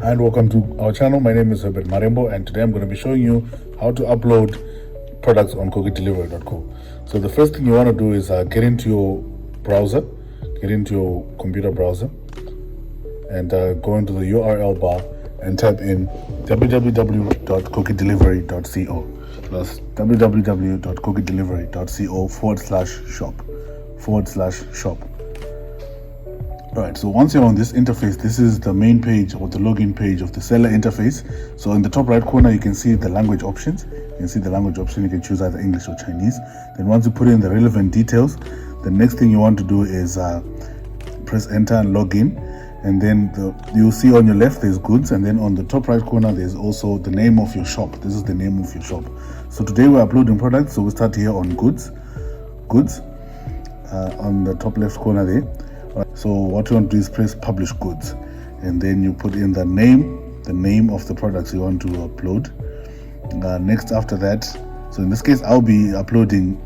And welcome to our channel. My name is Herbert Marembo, and today I'm going to be showing you how to upload products on KOKIDelivery.co. So the first thing you want to do is get into your browser, get into your computer browser, and go into the URL bar and type in www.kokidelivery.co. That's www.kokidelivery.co/shop. Alright, so once you're on this interface, this is the main page or the login page of the seller interface. So in the top right corner, you can see the language options. You can see the language option. You can choose either English or Chinese. Then once you put in the relevant details, the next thing you want to do is press enter and log in. And then you'll see on your left there's goods, and then on the top right corner there's also the name of your shop. This is the name of your shop. So today we're uploading products, so we'll start here on goods on the top left corner there. So what you want to do is press publish goods, and then you put in the name of the products you want to upload. Next after that, so in this case I'll be uploading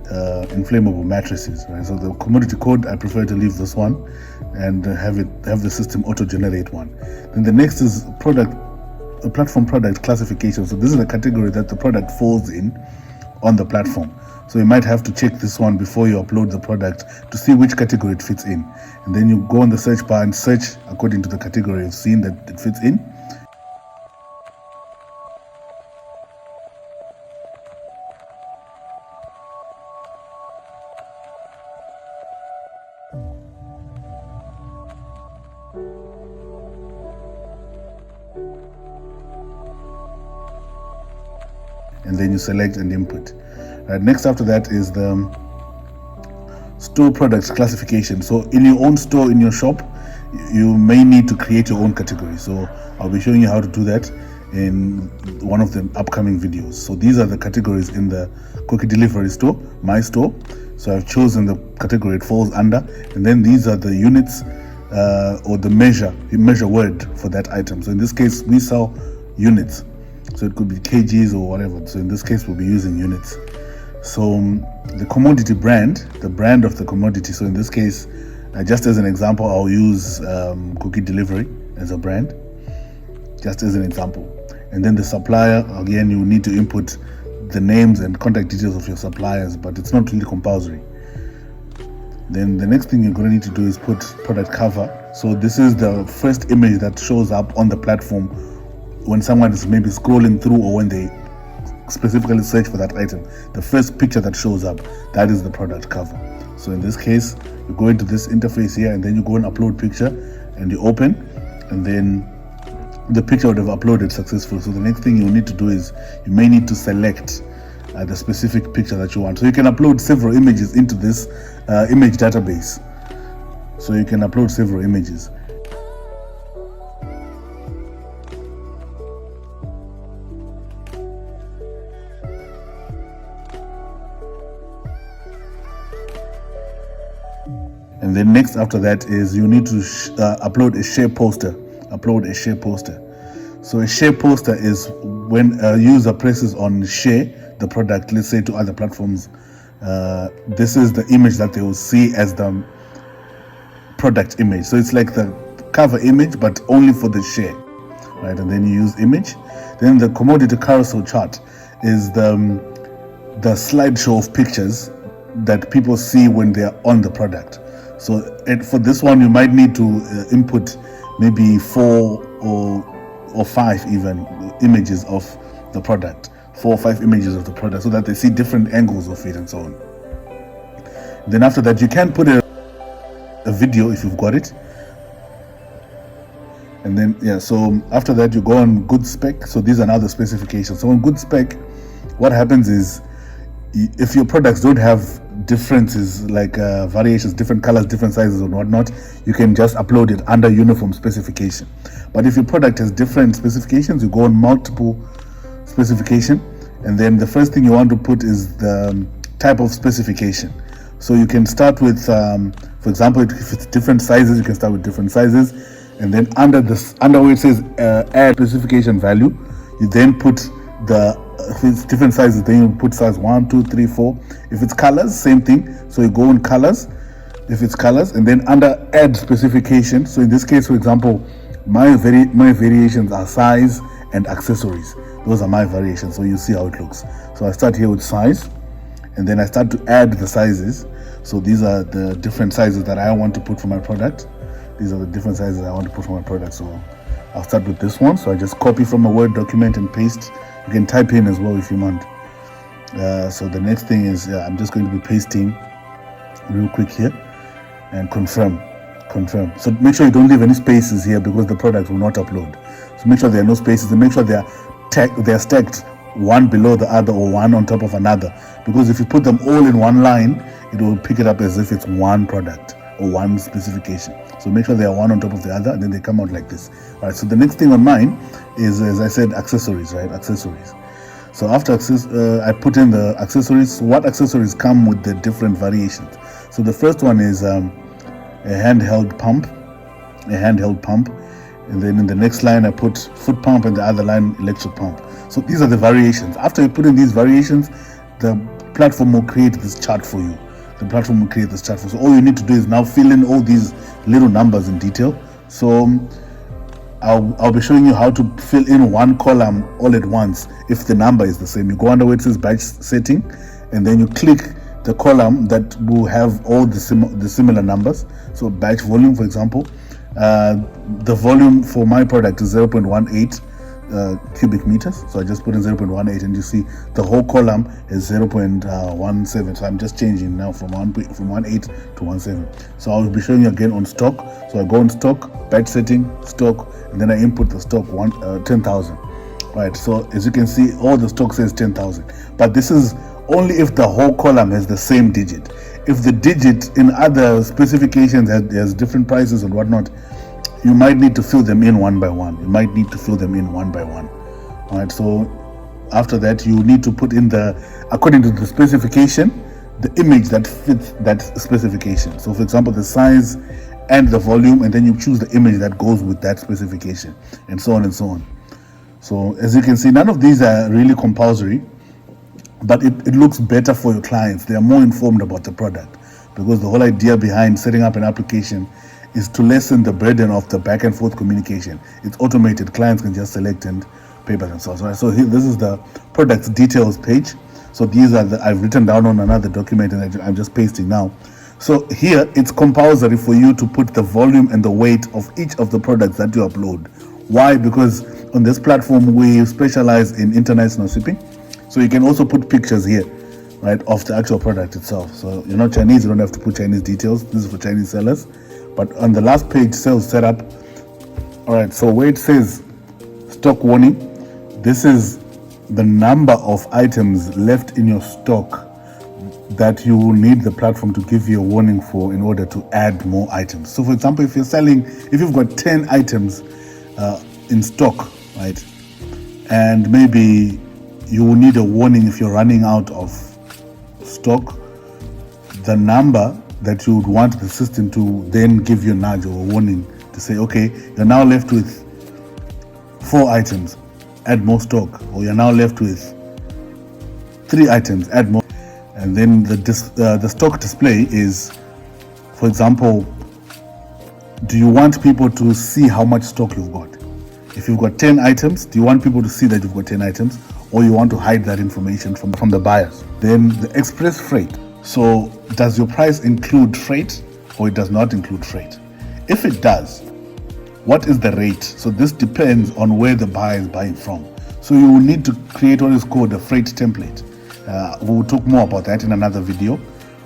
inflammable mattresses, right? So the commodity code, I prefer to leave this one and have the system auto generate one. Then the next is platform product classification. So this is the category that the product falls in on the platform. So you might have to check this one before you upload the product to see which category it fits in. And then you go on the search bar and search according to the category you've seen that it fits in. And then you select and input. Next after that is the store products classification. So in your own store, in your shop, you may need to create your own category. So I'll be showing you how to do that in one of the upcoming videos. So these are the categories in the KOKI Delivery store, my store. So I've chosen the category it falls under, and then these are the units or the measure word for that item. So in this case, we sell units. So it could be kgs or whatever. So in this case, we'll be using units. So the commodity brand, the brand of the commodity. So in this case, just as an example, I'll use KOKI Delivery as a brand, just as an example. And then the supplier, again, you need to input the names and contact details of your suppliers, but it's not really compulsory. Then the next thing you're going to need to do is put product cover. So this is the first image that shows up on the platform when someone is maybe scrolling through, or when they specifically search for that item. The first picture that shows up, that is the product cover. So in this case, you go into this interface here, and then you go and upload picture, and you open, and then the picture would have uploaded successfully. So the next thing you need to do is you may need to select the specific picture that you want. So you can upload several images into this image database. So you can upload several images. And then next after that is you need to upload a share poster. So a share poster is when a user presses on share the product, let's say to other platforms. This is the image that they will see as the product image. So it's like the cover image, but only for the share, right? And then you use image. Then the commodity carousel chart is the slideshow of pictures that people see when they are on the product. So for this one, you might need to input maybe 4 or 5 even images of the product, 4 or 5 images of the product, so that they see different angles of it and so on. Then after that, you can put a video if you've got it. And then, so after that, you go on good spec. So these are now the specifications. So on good spec, what happens is, if your products don't have differences like variations, different colors, different sizes and whatnot, you can just upload it under uniform specification. But if your product has different specifications, you go on multiple specification, and then the first thing you want to put is the type of specification. So you can start with, for example, if it's different sizes, you can start with different sizes, and then under where it says add specification value, you then put if it's different sizes, then you put size 1, 2, 3, 4. If it's colors, same thing. So you go on colors, if it's colors, and then under add specification. So in this case, for example, My variations are size and accessories. Those are my variations. So you see how it looks. So I start here with size, and then I start to add the sizes. So these are the different sizes that I want to put for my product. These are the different sizes I want to put for my product. So I'll start with this one. So I just copy from a Word document and paste. You can type in as well if you want. So the next thing is I'm just going to be pasting real quick here and confirm. So make sure you don't leave any spaces here because the product will not upload. So make sure there are no spaces, and make sure they are stacked one below the other or one on top of another, because if you put them all in one line, it will pick it up as if it's one product or one specification. So make sure they are one on top of the other, and then they come out like this. All right, so the next thing on mine is, as I said, accessories, right? Accessories. So after I put in the accessories. What accessories come with the different variations? So the first one is a handheld pump, and then in the next line I put foot pump, and the other line electric pump. So these are the variations. After you put in these variations, the platform will create this chart for you. So all you need to do is now fill in all these little numbers in detail. So I'll be showing you how to fill in one column all at once if the number is the same. You go under where it says batch setting, and then you click the column that will have all the similar numbers. So batch volume, for example, the volume for my product is 0.18 cubic meters. So I just put in 0.18, and you see the whole column is 0.17. So I'm just changing now from 18 to 17. So I'll be showing you again on stock. So I go on stock, batch setting, stock, and then I input the stock 10,000. Right. So as you can see, all the stock says 10,000, but this is only if the whole column has the same digit. If the digit in other specifications has different prices and whatnot, you might need to fill them in one by one. All right, so after that, you need to put in according to the specification, the image that fits that specification. So for example, the size and the volume, and then you choose the image that goes with that specification, and so on and so on. So as you can see, none of these are really compulsory, but it looks better for your clients. They are more informed about the product, because the whole idea behind setting up an application is to lessen the burden of the back and forth communication. It's automated. Clients can just select and pay by themselves. Right? So here, this is the product details page. So these are I've written down on another document, and I'm just pasting now. So here it's compulsory for you to put the volume and the weight of each of the products that you upload. Why? Because on this platform we specialize in international shipping. So you can also put pictures here, right, of the actual product itself. So you're not Chinese, you don't have to put Chinese details. This is for Chinese sellers. But on the last page, sales setup. All right, so where it says stock warning, this is the number of items left in your stock that you will need the platform to give you a warning for in order to add more items. So for example, if you've got 10 items in stock, right, and maybe you will need a warning if you're running out of stock, the number that you would want the system to then give you a nudge or a warning to say, okay, you're now left with 4 items, add more stock, or you're now left with 3 items, add more. And then the stock display is, for example, do you want people to see how much stock you've got? If you've got 10 items, do you want people to see that you've got 10 items, or you want to hide that information from the buyers? Then the express freight. So does your price include freight, or it does not include freight? If it does, what is the rate? So this depends on where the buyer is buying from. So you will need to create what is called a freight template. We will talk more about that in another video.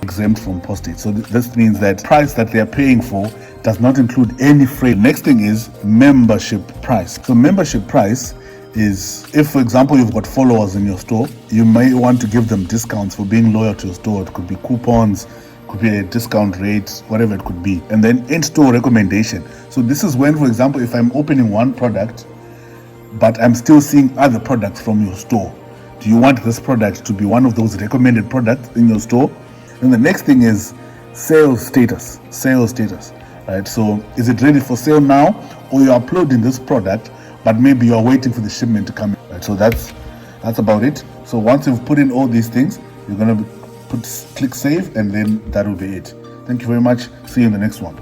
Exempt from postage. So this means that price that they are paying for does not include any freight. Next thing is membership price. So membership price is, if for example you've got followers in your store, you may want to give them discounts for being loyal to your store. It could be coupons, could be a discount rate, whatever it could be. And then in-store recommendation. So this is when, for example, if I'm opening one product but I'm still seeing other products from your store, do you want this product to be one of those recommended products in your store? And the next thing is sales status. Right? So is it ready for sale now, or you're uploading this product but maybe you're waiting for the shipment to come in? Right? So that's about it. So once you've put in all these things, you're going to click save, and then that will be it. Thank you very much. See you in the next one.